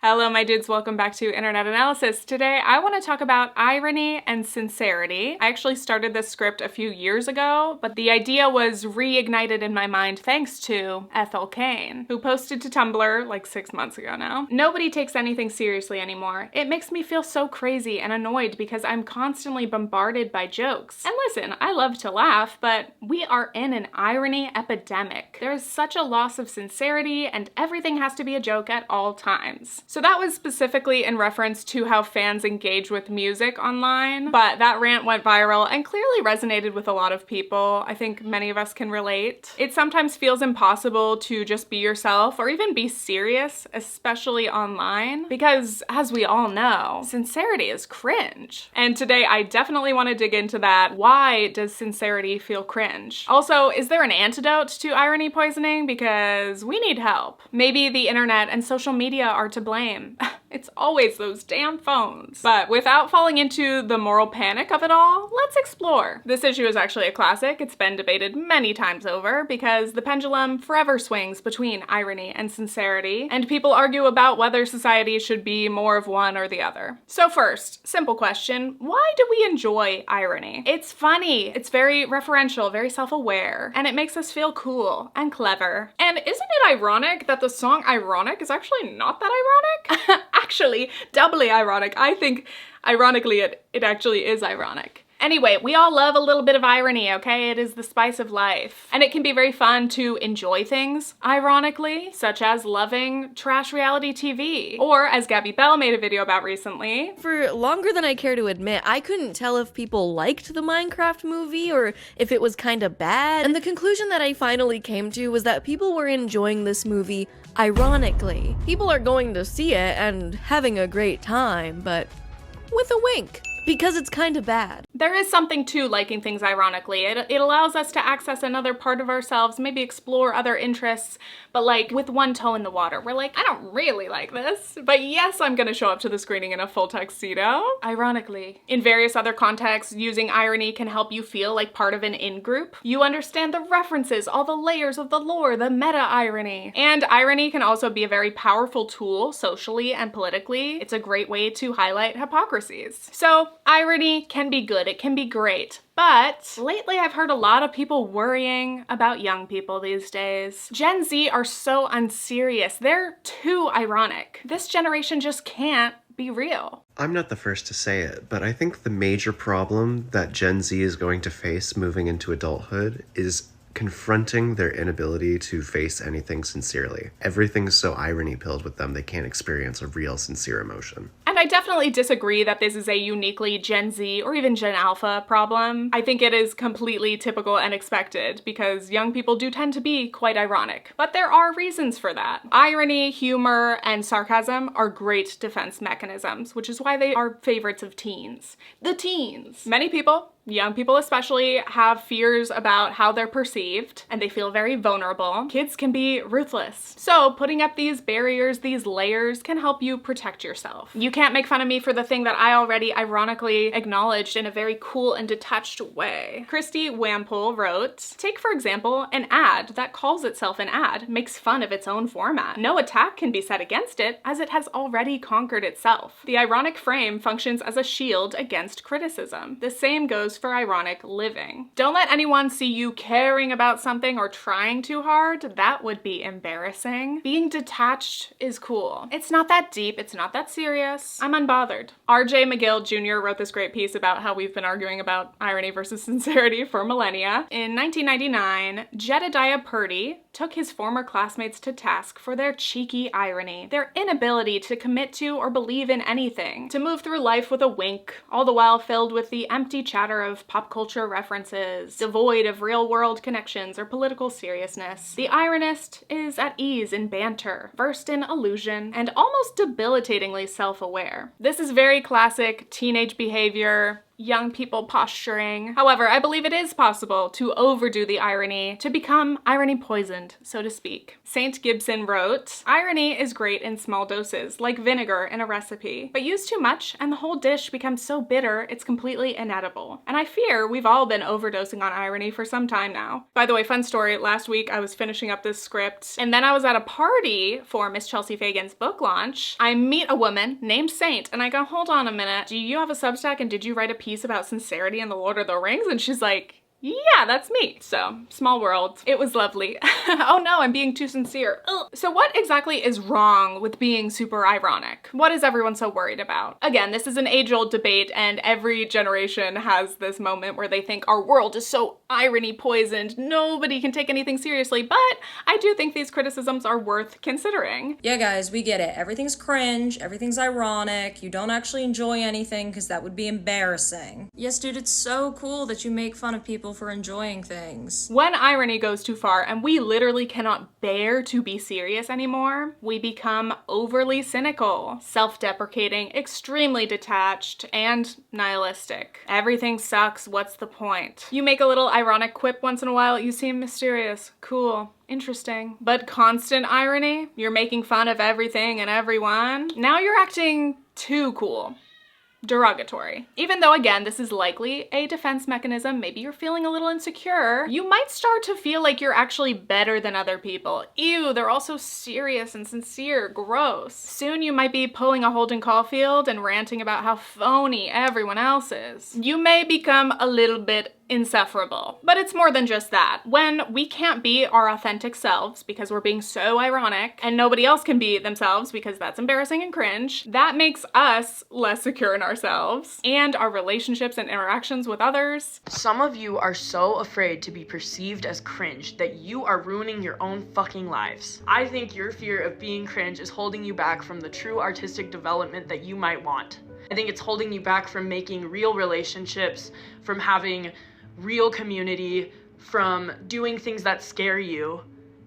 Hello, my dudes. Welcome back to Internet Analysis. Today, I want to talk about irony and sincerity. I actually started this script a few years ago, but the idea was reignited in my mind thanks to Ethel Cain, who posted to Tumblr like 6 months ago now. Nobody takes anything seriously anymore. It makes me feel so crazy and annoyed because I'm constantly bombarded by jokes. And listen, I love to laugh, but we are in an irony epidemic. There is such a loss of sincerity, and everything has to be a joke at all times. So that was specifically in reference to how fans engage with music online, but that rant went viral and clearly resonated with a lot of people. I think many of us can relate. It sometimes feels impossible to just be yourself or even be serious, especially online, because as we all know, sincerity is cringe. And today I definitely want to dig into that. Why does sincerity feel cringe? Also, is there an antidote to irony poisoning? Because we need help. Maybe the internet and social media are to blame. It's always those damn phones. But without falling into the moral panic of it all, let's explore. This issue is actually a classic. It's been debated many times over because the pendulum forever swings between irony and sincerity, and people argue about whether society should be more of one or the other. So first, simple question, why do we enjoy irony? It's funny, it's very referential, very self-aware, and it makes us feel cool and clever. And isn't it ironic that the song Ironic is actually not that ironic? Actually, doubly ironic. I think, ironically, it actually is ironic. Anyway, we all love a little bit of irony, okay? It is the spice of life. And it can be very fun to enjoy things, ironically, such as loving trash reality TV. Or, as Gabby Bell made a video about recently, for longer than I care to admit, I couldn't tell if people liked the Minecraft movie or if it was kinda bad. And the conclusion that I finally came to was that people were enjoying this movie ironically. People are going to see it and having a great time, but with a wink. Because it's kinda bad. There is something to liking things ironically. It allows us to access another part of ourselves, maybe explore other interests, but like with one toe in the water. We're like, I don't really like this, but yes, I'm gonna show up to the screening in a full tuxedo, ironically. In various other contexts, using irony can help you feel like part of an in-group. You understand the references, all the layers of the lore, the meta-irony. And irony can also be a very powerful tool socially and politically. It's a great way to highlight hypocrisies. So, irony can be good, it can be great, but lately I've heard a lot of people worrying about young people these days. Gen Z are so unserious, they're too ironic. This generation just can't be real. I'm not the first to say it, but I think the major problem that Gen Z is going to face moving into adulthood is confronting their inability to face anything sincerely. Everything's so irony-pilled with them, they can't experience a real, sincere emotion. And I definitely disagree that this is a uniquely Gen Z or even Gen Alpha problem. I think it is completely typical and expected because young people do tend to be quite ironic, but there are reasons for that. Irony, humor, and sarcasm are great defense mechanisms, which is why they are favorites of teens. The teens. Many people, young people especially, have fears about how they're perceived, and they feel very vulnerable. Kids can be ruthless. So putting up these barriers, these layers, can help you protect yourself. You can't make fun of me for the thing that I already ironically acknowledged in a very cool and detached way. Christy Wampole wrote, take for example, an ad that calls itself an ad makes fun of its own format. No attack can be set against it as it has already conquered itself. The ironic frame functions as a shield against criticism. The same goes for ironic living. Don't let anyone see you caring about something or trying too hard. That would be embarrassing. Being detached is cool. It's not that deep, it's not that serious. I'm unbothered. RJ McGill Jr. wrote this great piece about how we've been arguing about irony versus sincerity for millennia. In 1999, Jedediah Purdy took his former classmates to task for their cheeky irony, their inability to commit to or believe in anything, to move through life with a wink, all the while filled with the empty chatter of pop culture references, devoid of real-world connections or political seriousness. The ironist is at ease in banter, versed in illusion, and almost debilitatingly self-aware. This is very classic teenage behavior. young people posturing. However, I believe it is possible to overdo the irony, to become irony poisoned, so to speak. St. Gibson wrote, "Irony is great in small doses, like vinegar in a recipe, but use too much and the whole dish becomes so bitter it's completely inedible." And I fear we've all been overdosing on irony for some time now. By the way, fun story, last week I was finishing up this script and then I was at a party for Miss Chelsea Fagan's book launch. I meet a woman named Saint and I go, "Hold on a minute, do you have a Substack and did you write a piece about sincerity in the Lord of the Rings?" And she's like, "Yeah, that's me." So, small world. It was lovely. Oh no, I'm being too sincere. Ugh. So what exactly is wrong with being super ironic? What is everyone so worried about? Again, this is an age-old debate and every generation has this moment where they think our world is so irony poisoned, nobody can take anything seriously, but I do think these criticisms are worth considering. Yeah guys, we get it. Everything's cringe, everything's ironic, you don't actually enjoy anything because that would be embarrassing. Yes dude, it's so cool that you make fun of people for enjoying things. When irony goes too far and we literally cannot bear to be serious anymore, we become overly cynical, self-deprecating, extremely detached, and nihilistic. Everything sucks, what's the point? You make a little ironic quip once in a while, you seem mysterious, cool, interesting. But constant irony, you're making fun of everything and everyone, now you're acting too cool. Derogatory. Even though, again, this is likely a defense mechanism, maybe you're feeling a little insecure, you might start to feel like you're actually better than other people. Ew, they're all so serious and sincere, gross. Soon you might be pulling a Holden Caulfield and ranting about how phony everyone else is. You may become a little bit insufferable. But it's more than just that. When we can't be our authentic selves because we're being so ironic and nobody else can be themselves because that's embarrassing and cringe, that makes us less secure in ourselves and our relationships and interactions with others. Some of you are so afraid to be perceived as cringe that you are ruining your own fucking lives. I think your fear of being cringe is holding you back from the true artistic development that you might want. I think it's holding you back from making real relationships, from having real community, from doing things that scare you.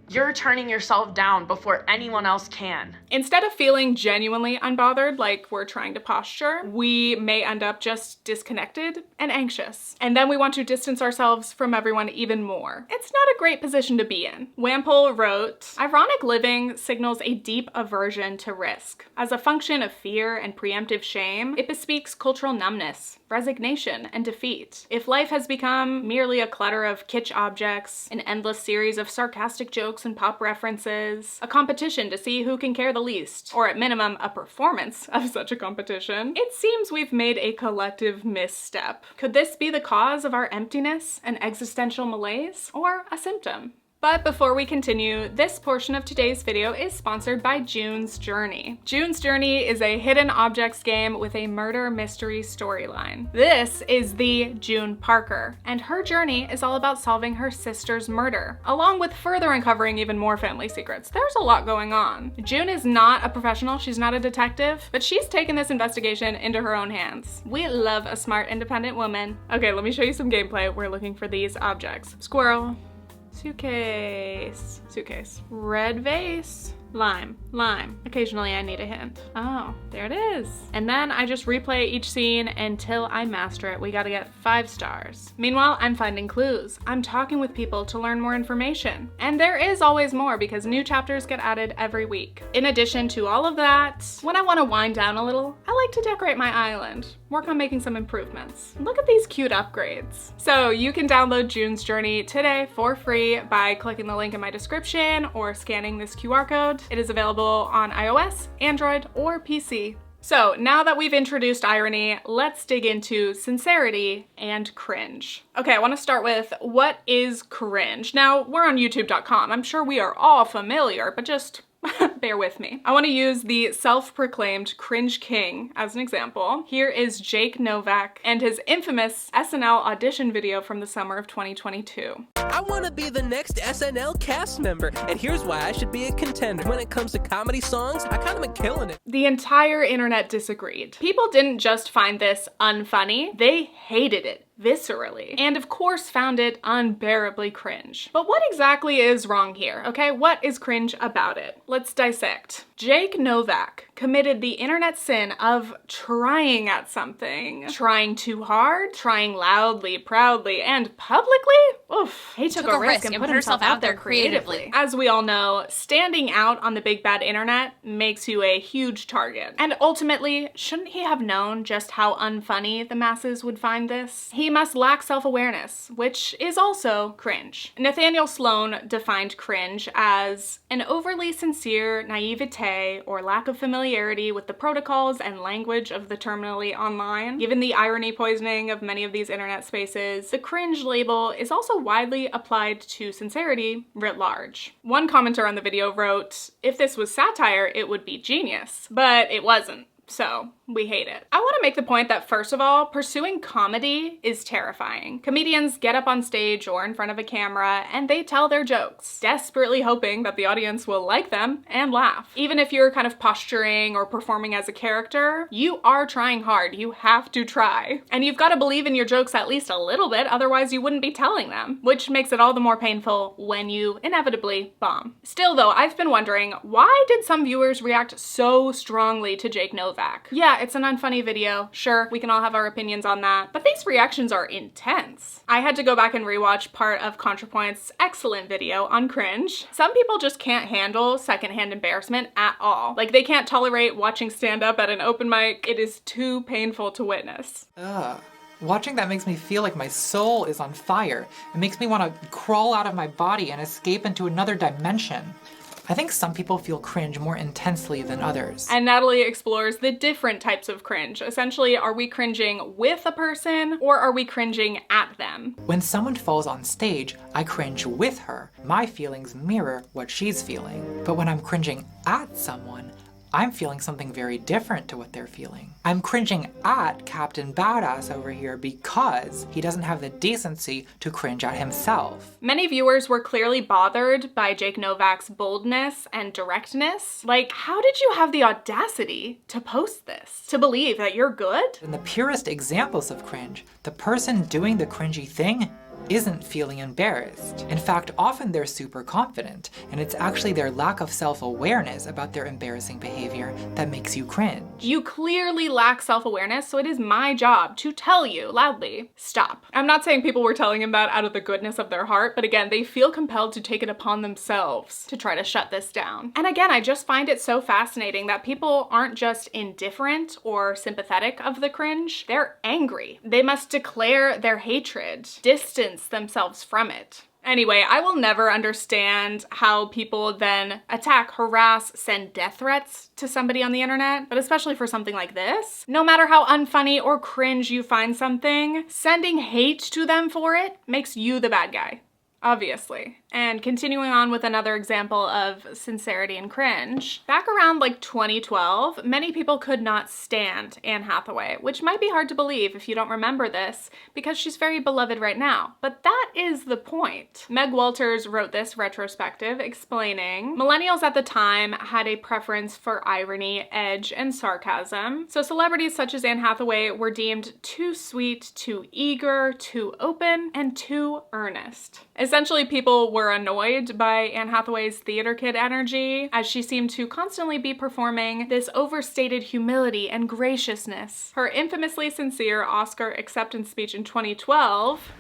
You're turning yourself down before anyone else can. Instead of feeling genuinely unbothered, like we're trying to posture, we may end up just disconnected and anxious. And then we want to distance ourselves from everyone even more. It's not a great position to be in. Wampole wrote, "Ironic living signals a deep aversion to risk. As a function of fear and preemptive shame, it bespeaks cultural numbness, resignation, and defeat. If life has become merely a clutter of kitsch objects, an endless series of sarcastic jokes and pop references, a competition to see who can care the least, or at minimum a performance of such a competition, it seems we've made a collective misstep. Could this be the cause of our emptiness and existential malaise, or a symptom?" But before we continue, this portion of today's video is sponsored by June's Journey. June's Journey is a hidden objects game with a murder mystery storyline. This is the June Parker, and her journey is all about solving her sister's murder, along with further uncovering even more family secrets. There's a lot going on. June is not a professional, she's not a detective, but she's taken this investigation into her own hands. We love a smart, independent woman. Okay, let me show you some gameplay. We're looking for these objects. Squirrel. Suitcase. Suitcase. Red vase. Lime. Lime. Occasionally I need a hint. Oh, there it is. And then I just replay each scene until I master it. We gotta get 5 stars. Meanwhile, I'm finding clues. I'm talking with people to learn more information. And there is always more because new chapters get added every week. In addition to all of that, when I wanna wind down a little, I like to decorate my island. Work on making some improvements. Look at these cute upgrades. So you can download June's Journey today for free by clicking the link in my description or scanning this QR code. It is available on iOS, Android, or PC. So now that we've introduced irony, let's dig into sincerity and cringe. Okay, I want to start with what is cringe? Now, we're on youtube.com. I'm sure we are all familiar, but just bear with me. I want to use the self-proclaimed cringe king as an example. Here is Jake Novak and his infamous SNL audition video from the summer of 2022. "I want to be the next SNL cast member, and here's why I should be a contender. When it comes to comedy songs, I kind of been killing it." The entire internet disagreed. People didn't just find this unfunny, they hated it viscerally, and of course found it unbearably cringe. But what exactly is wrong here, okay? What is cringe about it? Let's dissect. Jake Novak committed the internet sin of trying at something. Trying too hard, trying loudly, proudly, and publicly? Oof. He took a risk and put himself out there creatively. As we all know, standing out on the big bad internet makes you a huge target. And ultimately, shouldn't he have known just how unfunny the masses would find this? He must lack self-awareness, which is also cringe. Nathaniel Sloan defined cringe as an overly sincere naivete or lack of familiarity with the protocols and language of the terminally online. Given the irony poisoning of many of these internet spaces, the cringe label is also widely applied to sincerity writ large. One commenter on the video wrote, "If this was satire, it would be genius," but it wasn't. So we hate it. I want to make the point that, first of all, pursuing comedy is terrifying. Comedians get up on stage or in front of a camera and they tell their jokes, desperately hoping that the audience will like them and laugh. Even if you're kind of posturing or performing as a character, you are trying hard. You have to try. And you've got to believe in your jokes at least a little bit, otherwise you wouldn't be telling them, which makes it all the more painful when you inevitably bomb. Still though, I've been wondering, why did some viewers react so strongly to Jake Novak? Yeah, it's an unfunny video. Sure, we can all have our opinions on that, but these reactions are intense. I had to go back and rewatch part of ContraPoint's excellent video on cringe. Some people just can't handle secondhand embarrassment at all. Like, they can't tolerate watching stand-up at an open mic. It is too painful to witness. Ugh. Watching that makes me feel like my soul is on fire. It makes me want to crawl out of my body and escape into another dimension. I think some people feel cringe more intensely than others. And Natalie explores the different types of cringe. Essentially, are we cringing with a person or are we cringing at them? When someone falls on stage, I cringe with her. My feelings mirror what she's feeling. But when I'm cringing at someone, I'm feeling something very different to what they're feeling. I'm cringing at Captain Badass over here because he doesn't have the decency to cringe at himself. Many viewers were clearly bothered by Jake Novak's boldness and directness. Like, how did you have the audacity to post this? To believe that you're good? In the purest examples of cringe, the person doing the cringy thing isn't feeling embarrassed. In fact, often they're super confident, and it's actually their lack of self-awareness about their embarrassing behavior that makes you cringe. You clearly lack self-awareness, so it is my job to tell you loudly, stop. I'm not saying people were telling him that out of the goodness of their heart, but again, they feel compelled to take it upon themselves to try to shut this down. And again, I just find it so fascinating that people aren't just indifferent or sympathetic of the cringe, they're angry. They must declare their hatred, distance themselves from it. Anyway, I will never understand how people then attack, harass, send death threats to somebody on the internet, but especially for something like this. No matter how unfunny or cringe you find something, sending hate to them for it makes you the bad guy. Obviously. And continuing on with another example of sincerity and cringe, back around like 2012, many people could not stand Anne Hathaway, which might be hard to believe if you don't remember this, because she's very beloved right now. But that is the point. Meg Walters wrote this retrospective explaining, millennials at the time had a preference for irony, edge, and sarcasm. So celebrities such as Anne Hathaway were deemed too sweet, too eager, too open, and too earnest. Essentially, people were annoyed by Anne Hathaway's theater kid energy, as she seemed to constantly be performing this overstated humility and graciousness. Her infamously sincere Oscar acceptance speech in 2012,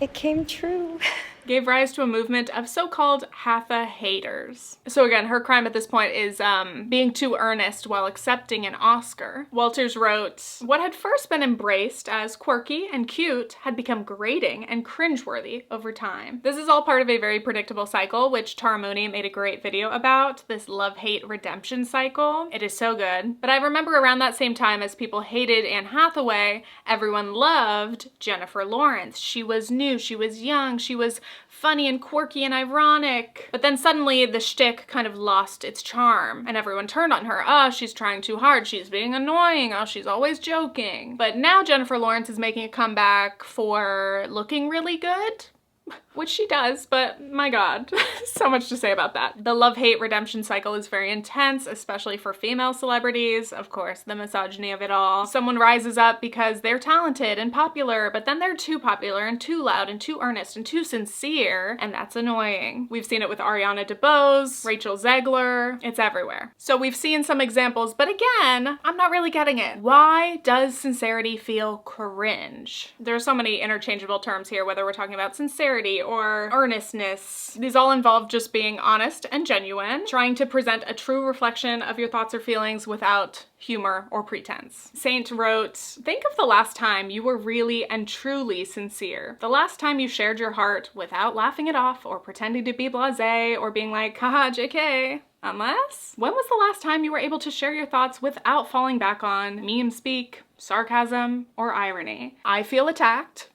"It came true," gave rise to a movement of so-called Hatha haters. So again, her crime at this point is being too earnest while accepting an Oscar. Walters wrote, what had first been embraced as quirky and cute had become grating and cringeworthy over time. This is all part of a very predictable cycle, which Tara Mooney made a great video about, this love-hate redemption cycle. It is so good. But I remember around that same time as people hated Anne Hathaway, everyone loved Jennifer Lawrence. She was new, she was young, she was funny and quirky and ironic. But then suddenly the shtick kind of lost its charm and everyone turned on her. Oh, she's trying too hard. She's being annoying. Oh, she's always joking. But now Jennifer Lawrence is making a comeback for looking really good. Which she does, but my god, so much to say about that. The love-hate redemption cycle is very intense, especially for female celebrities. Of course, the misogyny of it all. Someone rises up because they're talented and popular, but then they're too popular and too loud and too earnest and too sincere, and that's annoying. We've seen it with Ariana DeBose, Rachel Zegler, it's everywhere. So we've seen some examples, but again, I'm not really getting it. Why does sincerity feel cringe? There are so many interchangeable terms here, whether we're talking about sincerity or earnestness. These all involve just being honest and genuine, trying to present a true reflection of your thoughts or feelings without humor or pretense. Saint wrote, think of the last time you were really and truly sincere. The last time you shared your heart without laughing it off or pretending to be blasé or being like, haha, JK. Unless? When was the last time you were able to share your thoughts without falling back on meme speak, sarcasm, or irony? I feel attacked.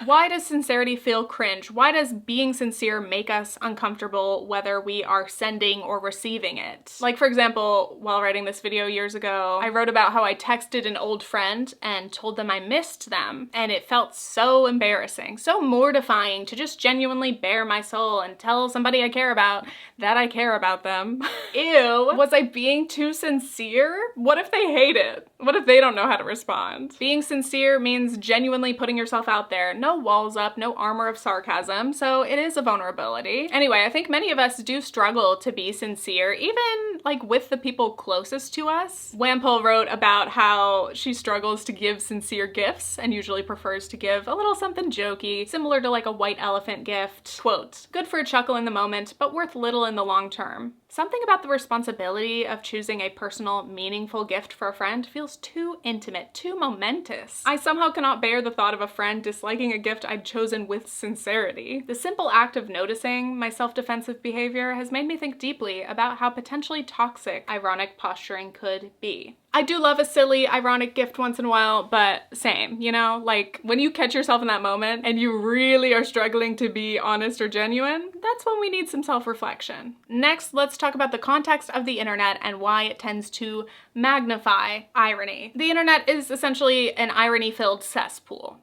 Why does sincerity feel cringe? Why does being sincere make us uncomfortable whether we are sending or receiving it? Like, for example, while writing this video years ago, I wrote about how I texted an old friend and told them I missed them, and it felt so embarrassing, so mortifying to just genuinely bare my soul and tell somebody I care about that I care about them. Ew. Was I being too sincere? What if they hate it? What if they don't know how to respond? Being sincere means genuinely putting yourself out there. No walls up, no armor of sarcasm, so it is a vulnerability. Anyway, I think many of us do struggle to be sincere, even like with the people closest to us. Wampole wrote about how she struggles to give sincere gifts and usually prefers to give a little something jokey, similar to like a white elephant gift. Quote, good for a chuckle in the moment, but worth little in the long term. Something about the responsibility of choosing a personal, meaningful gift for a friend feels too intimate, too momentous. I somehow cannot bear the thought of a friend disliking a gift I'd chosen with sincerity. The simple act of noticing my self-defensive behavior has made me think deeply about how potentially toxic ironic posturing could be. I do love a silly, ironic gift once in a while, but same, you know? Like, when you catch yourself in that moment and you really are struggling to be honest or genuine, that's when we need some self-reflection. Next, let's talk about the context of the internet and why it tends to magnify irony. The internet is essentially an irony-filled cesspool.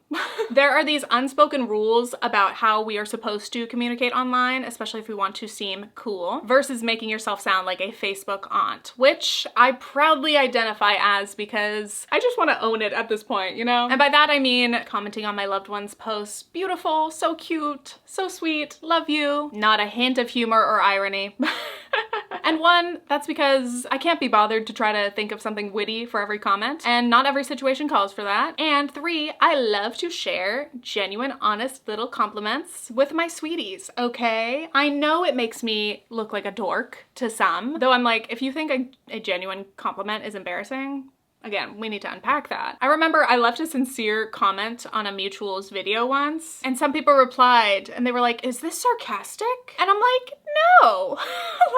There are these unspoken rules about how we are supposed to communicate online, especially if we want to seem cool, versus making yourself sound like a Facebook aunt, which I proudly identify as because I just want to own it at this point, you know? And by that I mean commenting on my loved ones' posts, beautiful, so cute, so sweet, love you, not a hint of humor or irony. And one, that's because I can't be bothered to try to think of something witty for every comment, and not every situation calls for that. And three, I love to share genuine, honest little compliments with my sweeties, okay? I know it makes me look like a dork to some, though I'm like, if you think a genuine compliment is embarrassing, again, we need to unpack that. I remember I left a sincere comment on a mutual's video once, and some people replied, and they were like, is this sarcastic? And I'm like, no.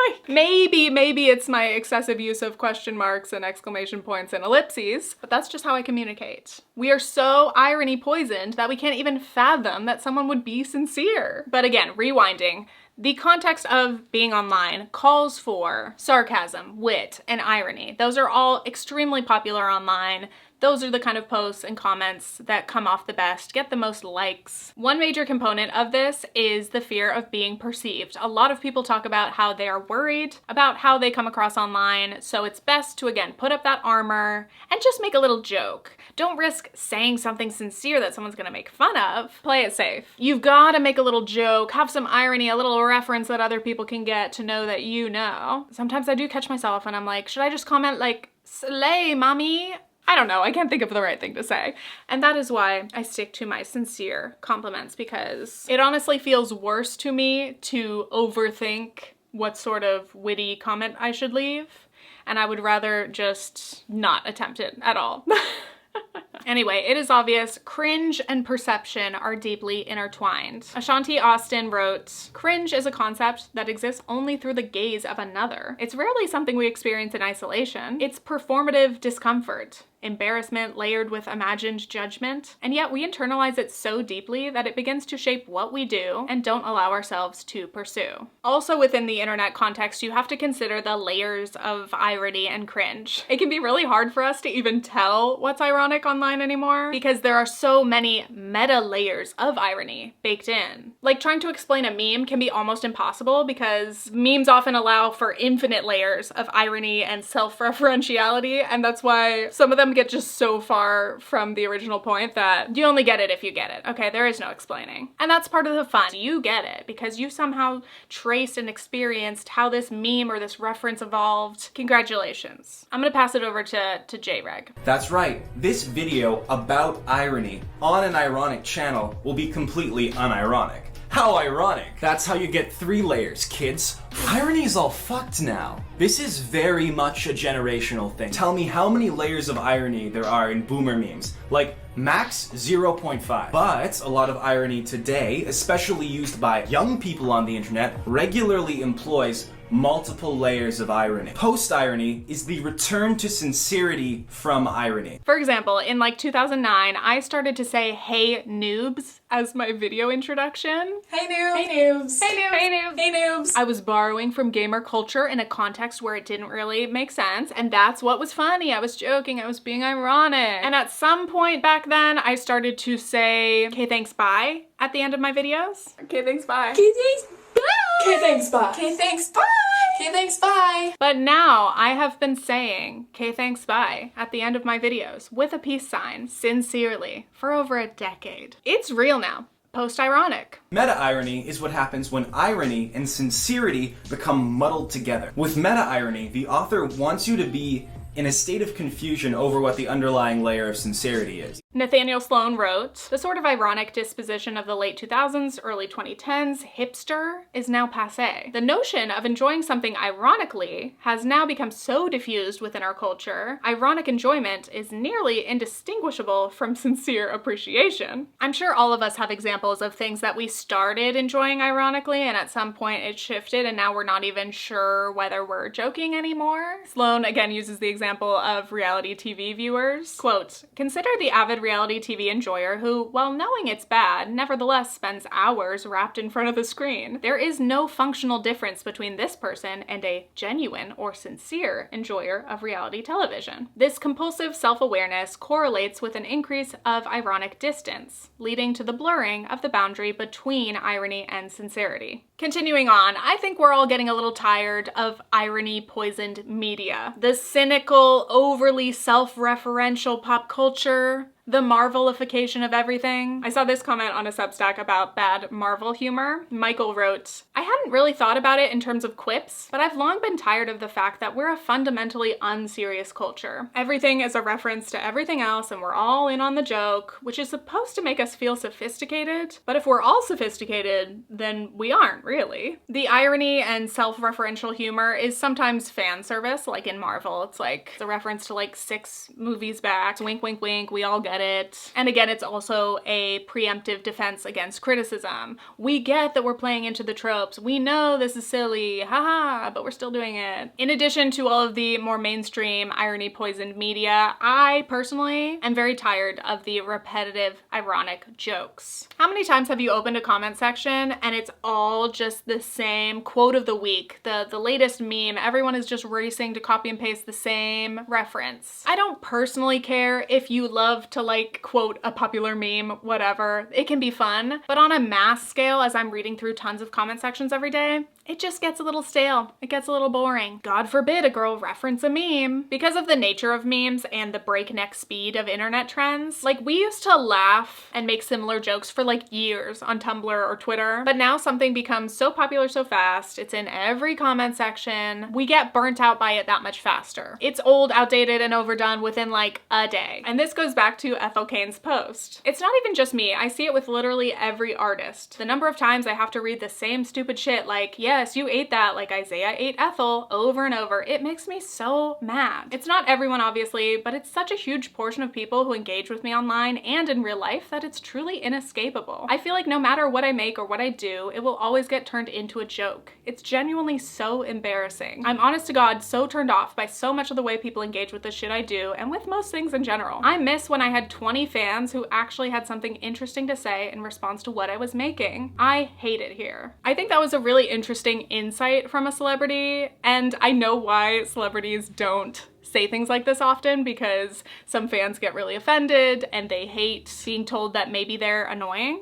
Like, maybe it's my excessive use of question marks and exclamation points and ellipses, but that's just how I communicate. We are so irony poisoned that we can't even fathom that someone would be sincere. But again, rewinding, the context of being online calls for sarcasm, wit, and irony. Those are all extremely popular online. Those are the kind of posts and comments that come off the best, get the most likes. One major component of this is the fear of being perceived. A lot of people talk about how they are worried about how they come across online, so it's best to, again, put up that armor and just make a little joke. Don't risk saying something sincere that someone's gonna make fun of. Play it safe. You've gotta make a little joke, have some irony, a little reference that other people can get to know that you know. Sometimes I do catch myself and I'm like, should I just comment like, slay, mommy? I don't know, I can't think of the right thing to say. And that is why I stick to my sincere compliments, because it honestly feels worse to me to overthink what sort of witty comment I should leave, and I would rather just not attempt it at all. Anyway, it is obvious cringe and perception are deeply intertwined. Ashanti Austin wrote, cringe is a concept that exists only through the gaze of another. It's rarely something we experience in isolation. It's performative discomfort. embarrassment layered with imagined judgment, and yet we internalize it so deeply that it begins to shape what we do and don't allow ourselves to pursue. Also within the internet context, you have to consider the layers of irony and cringe. It can be really hard for us to even tell what's ironic online anymore because there are so many meta layers of irony baked in. Like trying to explain a meme can be almost impossible because memes often allow for infinite layers of irony and self-referentiality, and that's why some of them get just so far from the original point that you only get it if you get it. Okay, there is no explaining. And that's part of the fun. You get it because you somehow traced and experienced how this meme or this reference evolved. Congratulations. I'm gonna pass it over to J-Reg. That's right. This video about irony on an ironic channel will be completely unironic. How ironic. That's how you get 3 layers, kids. Irony's all fucked now. This is very much a generational thing. Tell me how many layers of irony there are in boomer memes. Like, max 0.5. But a lot of irony today, especially used by young people on the internet, regularly employs multiple layers of irony. Post-irony is the return to sincerity from irony. For example, in like 2009, I started to say "Hey noobs" as my video introduction. Hey noobs! Hey noobs! Hey noobs! Hey noobs! Hey noobs! I was borrowing from gamer culture in a context where it didn't really make sense, and that's what was funny. I was joking, I was being ironic. And at some point back then, I started to say "Okay, thanks, bye" at the end of my videos. Okay, thanks, bye. Okay, thanks, bye. Okay, thanks, bye. Okay, thanks, bye. Okay, thanks, bye. But now I have been saying "Okay, thanks, bye" at the end of my videos with a peace sign, sincerely, for over a decade. It's real now. Post-ironic. Meta-irony is what happens when irony and sincerity become muddled together. With meta-irony, the author wants you to be in a state of confusion over what the underlying layer of sincerity is. Nathaniel Sloan wrote, "The sort of ironic disposition of the late 2000s, early 2010s, hipster, is now passé. The notion of enjoying something ironically has now become so diffused within our culture, ironic enjoyment is nearly indistinguishable from sincere appreciation." I'm sure all of us have examples of things that we started enjoying ironically and at some point it shifted and now we're not even sure whether we're joking anymore. Sloan again uses the example of reality TV viewers. Quote, "Consider the avid reality TV enjoyer who, while knowing it's bad, nevertheless spends hours wrapped in front of the screen. There is no functional difference between this person and a genuine or sincere enjoyer of reality television. This compulsive self-awareness correlates with an increase of ironic distance, leading to the blurring of the boundary between irony and sincerity." Continuing on, I think we're all getting a little tired of irony-poisoned media. The cynical, overly self-referential pop culture, the Marvelification of everything. I saw this comment on a Substack about bad Marvel humor. Michael wrote, "I hadn't really thought about it in terms of quips, but I've long been tired of the fact that we're a fundamentally unserious culture. Everything is a reference to everything else and we're all in on the joke, which is supposed to make us feel sophisticated, but if we're all sophisticated, then we aren't really." The irony and self-referential humor is sometimes fan service, like in Marvel. It's like it's a reference to like 6 movies back. It's wink, wink, wink, we all get it. And again, it's also a preemptive defense against criticism. We get that we're playing into the tropes. We know this is silly, haha, but we're still doing it. In addition to all of the more mainstream irony-poisoned media, I personally am very tired of the repetitive, ironic jokes. How many times have you opened a comment section and it's all just the same quote of the week, the latest meme, everyone is just racing to copy and paste the same reference. I don't personally care if you love to like quote a popular meme, whatever. It can be fun, but on a mass scale, as I'm reading through tons of comment sections every day, it just gets a little stale. It gets a little boring. God forbid a girl reference a meme. Because of the nature of memes and the breakneck speed of internet trends, like we used to laugh and make similar jokes for like years on Tumblr or Twitter, but now something becomes so popular so fast, it's in every comment section, we get burnt out by it that much faster. It's old, outdated, and overdone within like a day. And this goes back to Ethel Cain's post. It's not even just me, I see it with literally every artist. The number of times I have to read the same stupid shit like, yeah, yes, you ate that like Isaiah ate Ethel over and over. It makes me so mad. It's not everyone, obviously, but it's such a huge portion of people who engage with me online and in real life that it's truly inescapable. I feel like no matter what I make or what I do, it will always get turned into a joke. It's genuinely so embarrassing. I'm honest to God so turned off by so much of the way people engage with the shit I do and with most things in general. I miss when I had 20 fans who actually had something interesting to say in response to what I was making. I hate it here. I think that was a really interesting insight from a celebrity, and I know why celebrities don't say things like this often, because some fans get really offended and they hate being told that maybe they're annoying.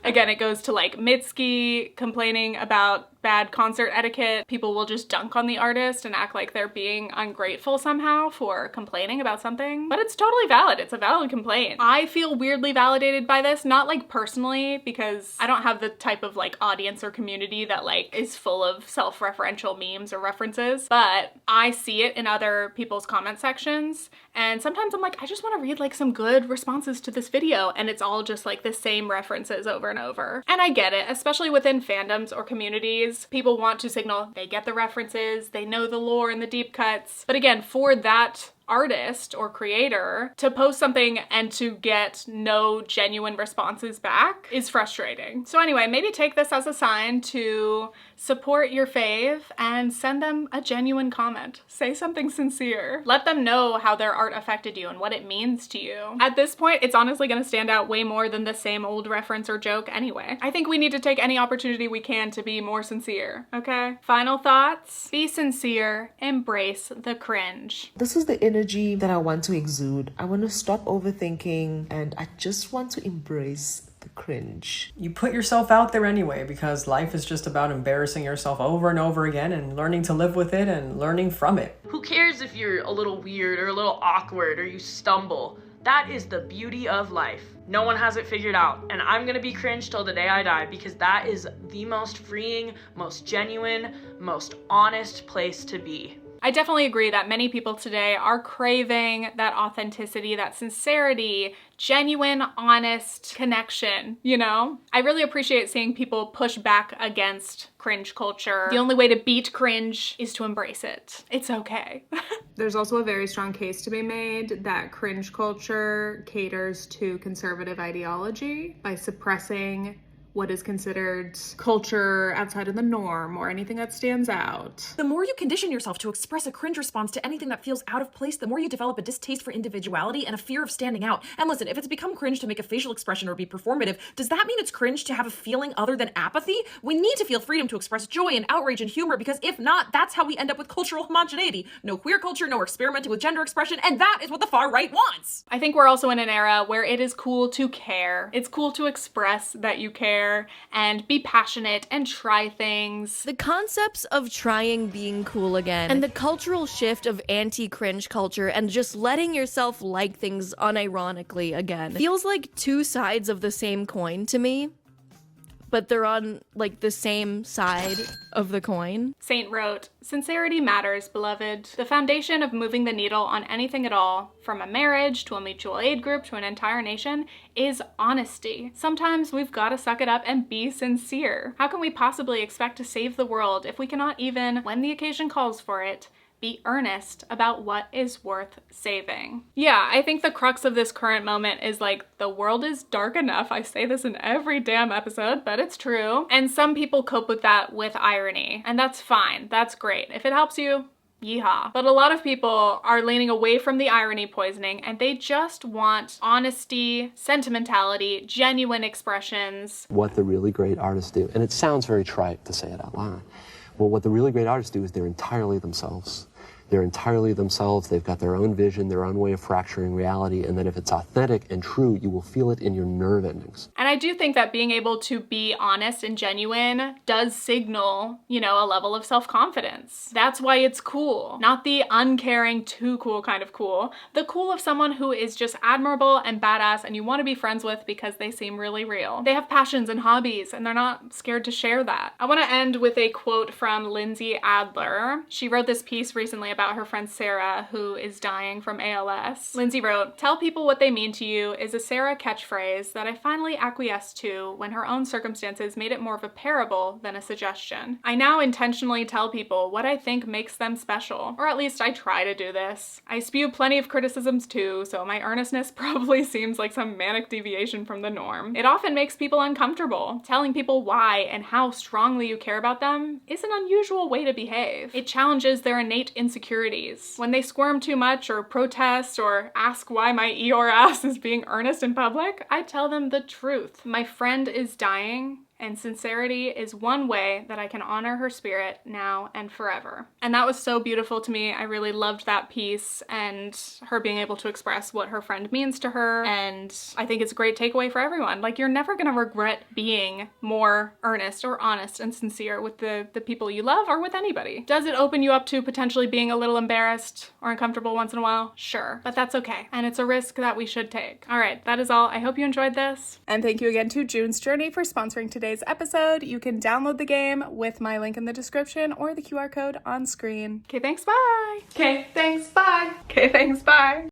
Again, it goes to like Mitski complaining about bad concert etiquette. People will just dunk on the artist and act like they're being ungrateful somehow for complaining about something. But it's totally valid. It's a valid complaint. I feel weirdly validated by this, not like personally, because I don't have the type of like audience or community that like is full of self-referential memes or references, but I see it in other people's comment sections, and sometimes I'm like, I just want to read like some good responses to this video, and it's all just like the same references over and over. And I get it, especially within fandoms or communities. People want to signal they get the references, they know the lore and the deep cuts. But again, for that artist or creator to post something and to get no genuine responses back is frustrating. So anyway, maybe take this as a sign to support your fave and send them a genuine comment. Say something sincere. Let them know how their art affected you and what it means to you. At this point, it's honestly gonna stand out way more than the same old reference or joke anyway. I think we need to take any opportunity we can to be more sincere, okay? Final thoughts? Be sincere, embrace the cringe. This is the energy that I want to exude. I want to stop overthinking, and I just want to embrace the cringe. You put yourself out there anyway, because life is just about embarrassing yourself over and over again and learning to live with it and learning from it. Who cares if you're a little weird or a little awkward or you stumble? That is the beauty of life. No one has it figured out, and I'm gonna be cringe till the day I die, because that is the most freeing, most genuine, most honest place to be. I definitely agree that many people today are craving that authenticity, that sincerity, genuine, honest connection, you know? I really appreciate seeing people push back against cringe culture. The only way to beat cringe is to embrace it. It's okay. There's also a very strong case to be made that cringe culture caters to conservative ideology by suppressing what is considered culture outside of the norm or anything that stands out. The more you condition yourself to express a cringe response to anything that feels out of place, the more you develop a distaste for individuality and a fear of standing out. And listen, if it's become cringe to make a facial expression or be performative, does that mean it's cringe to have a feeling other than apathy? We need to feel freedom to express joy and outrage and humor, because if not, that's how we end up with cultural homogeneity. No queer culture, no experimenting with gender expression, and that is what the far right wants. I think we're also in an era where it is cool to care. It's cool to express that you care and be passionate and try things. The concepts of trying being cool again and the cultural shift of anti-cringe culture and just letting yourself like things unironically again feels like two sides of the same coin to me, but they're on like the same side of the coin. Saint wrote, "Sincerity matters, beloved. The foundation of moving the needle on anything at all, from a marriage to a mutual aid group to an entire nation, is honesty. Sometimes we've got to suck it up and be sincere. How can we possibly expect to save the world if we cannot even, when the occasion calls for it, be earnest about what is worth saving?" Yeah, I think the crux of this current moment is like, the world is dark enough. I say this in every damn episode, but it's true. And some people cope with that with irony, and that's fine. That's great. If it helps you, yeehaw. But a lot of people are leaning away from the irony poisoning, and they just want honesty, sentimentality, genuine expressions. What the really great artists do, and it sounds very trite to say it out loud, well, what the really great artists do is they're entirely themselves. They're entirely themselves. They've got their own vision, their own way of fracturing reality, and then if it's authentic and true, you will feel it in your nerve endings. And I do think that being able to be honest and genuine does signal, you know, a level of self-confidence. That's why it's cool. Not the uncaring, too cool kind of cool. The cool of someone who is just admirable and badass and you want to be friends with because they seem really real. They have passions and hobbies and they're not scared to share that. I want to end with a quote from Lindsay Adler. She wrote this piece recently about her friend Sarah, who is dying from ALS. Lindsay wrote, "Tell people what they mean to you is a Sarah catchphrase that I finally acquiesced to when her own circumstances made it more of a parable than a suggestion. I now intentionally tell people what I think makes them special, or at least I try to do this. I spew plenty of criticisms too, so my earnestness probably seems like some manic deviation from the norm. It often makes people uncomfortable. Telling people why and how strongly you care about them is an unusual way to behave. It challenges their innate insecurities. When they squirm too much or protest or ask why my Eeyore ass is being earnest in public, I tell them the truth. My friend is dying, and sincerity is one way that I can honor her spirit now and forever." And that was so beautiful to me. I really loved that piece and her being able to express what her friend means to her. And I think it's a great takeaway for everyone. Like, you're never gonna regret being more earnest or honest and sincere with the people you love or with anybody. Does it open you up to potentially being a little embarrassed or uncomfortable once in a while? Sure, but that's okay. And it's a risk that we should take. All right, that is all. I hope you enjoyed this. And thank you again to June's Journey for sponsoring today's episode. You can download the game with my link in the description or the QR code on screen. Okay, thanks, bye. Okay, thanks, bye. Okay, thanks, bye.